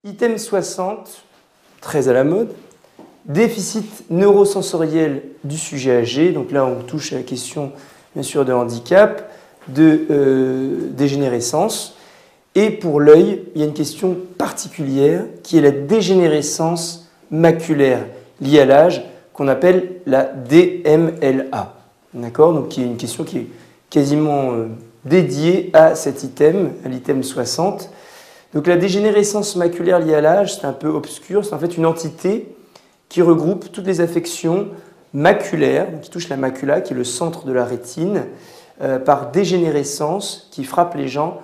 Item 60, très à la mode, déficit neurosensoriel du sujet âgé. Donc là, on touche à la question, bien sûr, de handicap, de dégénérescence. Et pour l'œil, il y a une question particulière qui est la dégénérescence maculaire liée à l'âge, qu'on appelle la DMLA. D'accord ? Donc, qui est une question qui est quasiment dédiée à cet item, à l'item 60. Donc, la dégénérescence maculaire liée à l'âge, c'est un peu obscur, c'est en fait une entité qui regroupe toutes les affections maculaires, qui touchent la macula, qui est le centre de la rétine, par dégénérescence qui frappe les gens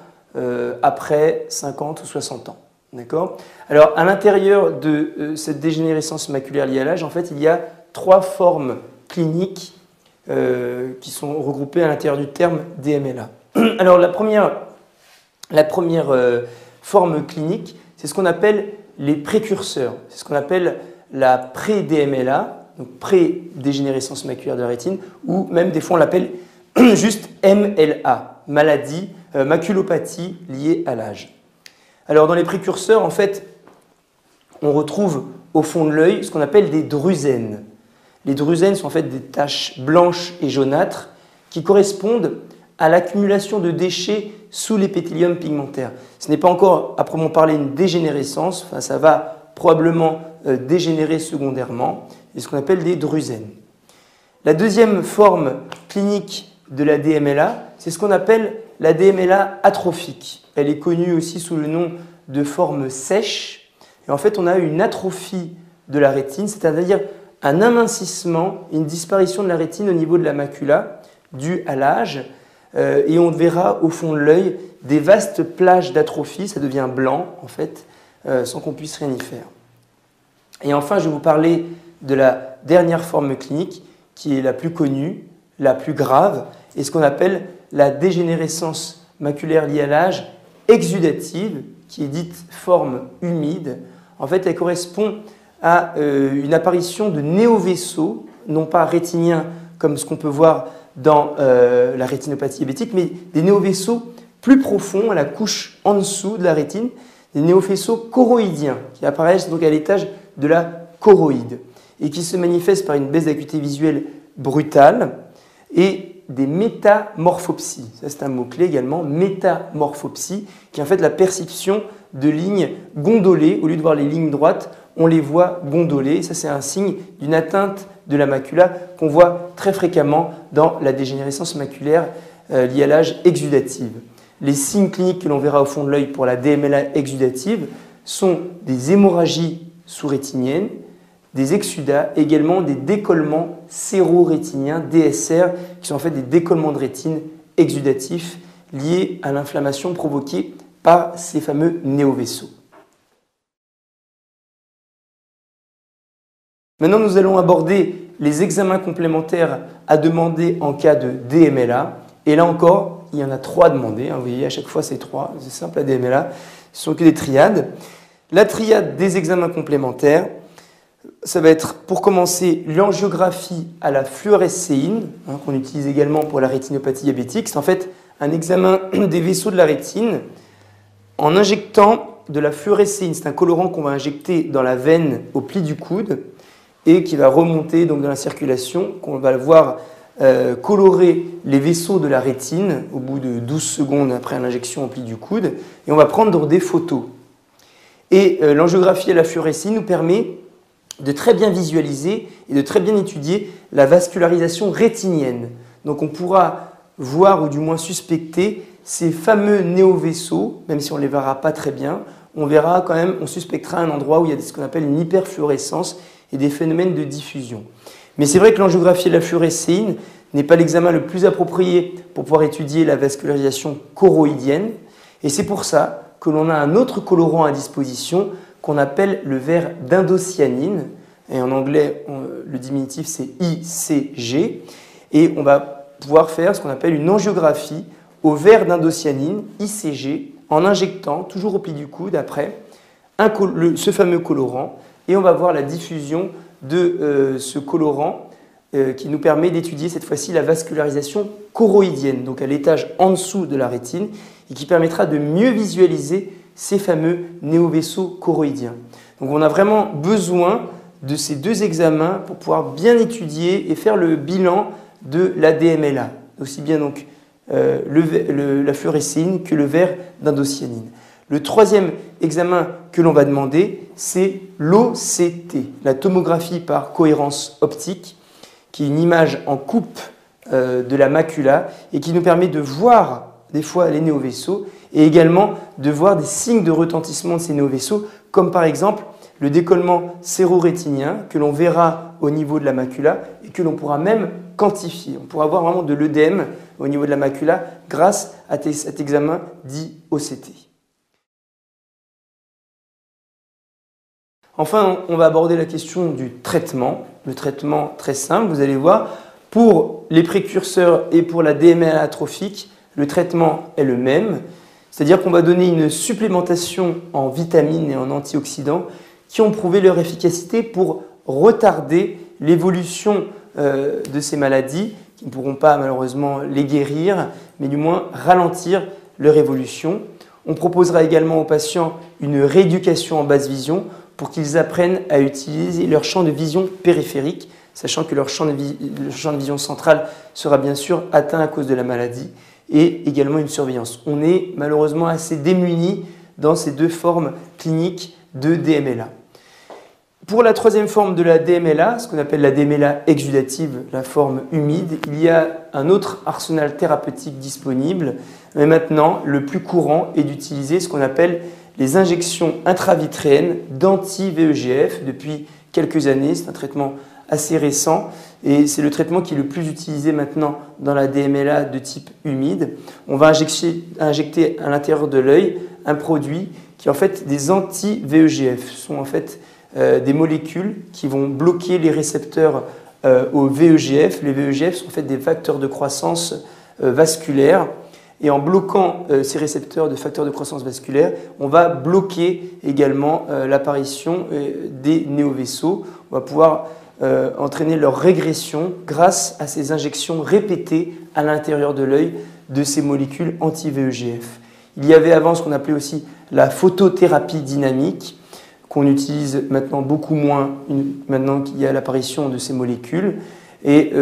après 50 ou 60 ans. D'accord ? Alors, à l'intérieur de cette dégénérescence maculaire liée à l'âge, en fait, il y a 3 formes cliniques qui sont regroupées à l'intérieur du terme DMLA. Alors, la première forme clinique, c'est ce qu'on appelle les précurseurs. C'est ce qu'on appelle la pré-DMLA, donc pré-dégénérescence maculaire de la rétine, ou même des fois on l'appelle juste MLA, maculopathie liée à l'âge. Alors dans les précurseurs, en fait, on retrouve au fond de l'œil ce qu'on appelle des drusènes. Les drusènes sont en fait des taches blanches et jaunâtres qui correspondent à l'accumulation de déchets sous l'épithélium pigmentaire. Ce n'est pas encore à proprement parler une dégénérescence, enfin, ça va probablement dégénérer secondairement, et ce qu'on appelle des drusènes. La deuxième forme clinique de la DMLA, c'est ce qu'on appelle la DMLA atrophique. Elle est connue aussi sous le nom de forme sèche. Et en fait, on a une atrophie de la rétine, c'est-à-dire un amincissement, une disparition de la rétine au niveau de la macula due à l'âge. Et on verra au fond de l'œil des vastes plages d'atrophie, ça devient blanc en fait, sans qu'on puisse rien y faire. Et enfin, je vais vous parler de la dernière forme clinique qui est la plus connue, la plus grave, et ce qu'on appelle la dégénérescence maculaire liée à l'âge exudative, qui est dite forme humide. En fait, elle correspond à une apparition de néovaisseaux, non pas rétiniens comme ce qu'on peut voir dans la rétinopathie diabétique, mais des néovaisseaux plus profonds à la couche en dessous de la rétine, des néovaisseaux choroïdiens qui apparaissent donc à l'étage de la choroïde et qui se manifestent par une baisse d'acuité visuelle brutale et des métamorphopsies. Ça, c'est un mot-clé également, métamorphopsie, qui est en fait la perception de lignes gondolées. Au lieu de voir les lignes droites, on les voit gondolées. Ça, c'est un signe d'une atteinte de la macula qu'on voit très fréquemment dans la dégénérescence maculaire liée à l'âge exudative. Les signes cliniques que l'on verra au fond de l'œil pour la DMLA exudative sont des hémorragies sous-rétiniennes, des exsudats, également des décollements séro-rétiniens, DSR, qui sont en fait des décollements de rétine exudatifs liés à l'inflammation provoquée par ces fameux néovaisseaux. Maintenant, nous allons aborder les examens complémentaires à demander en cas de DMLA. Et là encore, il y en a 3 demandés. Vous voyez, à chaque fois, c'est 3. C'est simple, la DMLA. Ce sont que des triades. La triade des examens complémentaires, ça va être, pour commencer, l'angiographie à la fluorescéine, qu'on utilise également pour la rétinopathie diabétique. C'est en fait un examen des vaisseaux de la rétine en injectant de la fluorescéine. C'est un colorant qu'on va injecter dans la veine au pli du coude et qui va remonter donc dans la circulation, qu'on va voir colorer les vaisseaux de la rétine au bout de 12 secondes après l'injection au pli du coude, et on va prendre des photos. Et l'angiographie à la fluorescéine nous permet de très bien visualiser et de très bien étudier la vascularisation rétinienne. Donc on pourra voir ou du moins suspecter ces fameux néovaisseaux, même si on ne les verra pas très bien, on verra quand même, on suspectera un endroit où il y a ce qu'on appelle une hyperfluorescence et des phénomènes de diffusion. Mais c'est vrai que l'angiographie de la fluorescéine n'est pas l'examen le plus approprié pour pouvoir étudier la vascularisation choroïdienne, et c'est pour ça que l'on a un autre colorant à disposition qu'on appelle le verre d'indocyanine, et en anglais le diminutif c'est ICG, et on va pouvoir faire ce qu'on appelle une angiographie au verre d'indocyanine, ICG, en injectant, toujours au pli du coude après, ce fameux colorant, et on va voir la diffusion de ce colorant qui nous permet d'étudier cette fois-ci la vascularisation choroïdienne, donc à l'étage en dessous de la rétine, et qui permettra de mieux visualiser ces fameux néovaisseaux choroïdiens. Donc on a vraiment besoin de ces deux examens pour pouvoir bien étudier et faire le bilan de la DMLA, aussi bien donc la fluorescéine que le verre d'indocyanine. Le troisième examen que l'on va demander, c'est l'OCT, la tomographie par cohérence optique, qui est une image en coupe de la macula et qui nous permet de voir des fois les néovaisseaux et également de voir des signes de retentissement de ces néovaisseaux, comme par exemple le décollement sérorétinien que l'on verra au niveau de la macula et que l'on pourra même quantifier. On pourra voir vraiment de l'œdème au niveau de la macula grâce à cet examen dit OCT. Enfin, on va aborder la question du traitement. Le traitement très simple, vous allez voir, pour les précurseurs et pour la DMLA atrophique, le traitement est le même, c'est-à-dire qu'on va donner une supplémentation en vitamines et en antioxydants qui ont prouvé leur efficacité pour retarder l'évolution de ces maladies, qui ne pourront pas malheureusement les guérir, mais du moins ralentir leur évolution. On proposera également aux patients une rééducation en basse vision pour qu'ils apprennent à utiliser leur champ de vision périphérique, sachant que leur champ de vision central sera bien sûr atteint à cause de la maladie, et également une surveillance. On est malheureusement assez démunis dans ces deux formes cliniques de DMLA. Pour la troisième forme de la DMLA, ce qu'on appelle la DMLA exudative, la forme humide, il y a un autre arsenal thérapeutique disponible, mais maintenant le plus courant est d'utiliser ce qu'on appelle les injections intravitréennes d'anti-VEGF depuis quelques années. C'est un traitement assez récent et c'est le traitement qui est le plus utilisé maintenant dans la DMLA de type humide. On va injecter à l'intérieur de l'œil un produit qui est en fait des anti-VEGF. Ce sont en fait des molécules qui vont bloquer les récepteurs au VEGF. Les VEGF sont en fait des facteurs de croissance vasculaire. Et en bloquant ces récepteurs de facteurs de croissance vasculaire, on va bloquer également l'apparition des néovaisseaux. On va pouvoir entraîner leur régression grâce à ces injections répétées à l'intérieur de l'œil de ces molécules anti-VEGF. Il y avait avant ce qu'on appelait aussi la photothérapie dynamique, qu'on utilise maintenant beaucoup moins, maintenant qu'il y a l'apparition de ces molécules. Et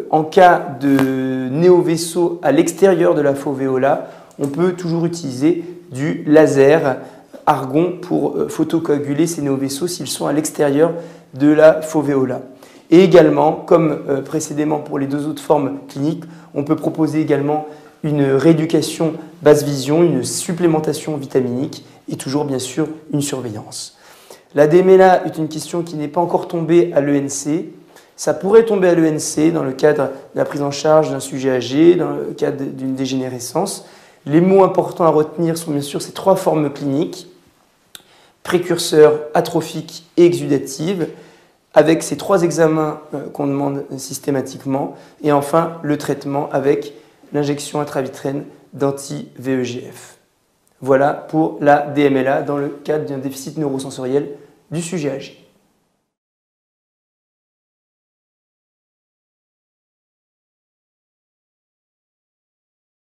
en cas de néovaisseau à l'extérieur de la fovéola, on peut toujours utiliser du laser argon pour photocoaguler ces néovaisseaux s'ils sont à l'extérieur de la fovéola. Et également, comme précédemment pour les deux autres formes cliniques, on peut proposer également une rééducation basse vision, une supplémentation vitaminique et toujours bien sûr une surveillance. La DMLA est une question qui n'est pas encore tombée à l'ENC. Ça pourrait tomber à l'ENC dans le cadre de la prise en charge d'un sujet âgé, dans le cadre d'une dégénérescence. Les mots importants à retenir sont bien sûr ces trois formes cliniques, précurseurs, atrophiques et exudatives, avec ces trois examens qu'on demande systématiquement, et enfin le traitement avec l'injection intravitréenne d'anti-VEGF. Voilà pour la DMLA dans le cadre d'un déficit neurosensoriel du sujet âgé.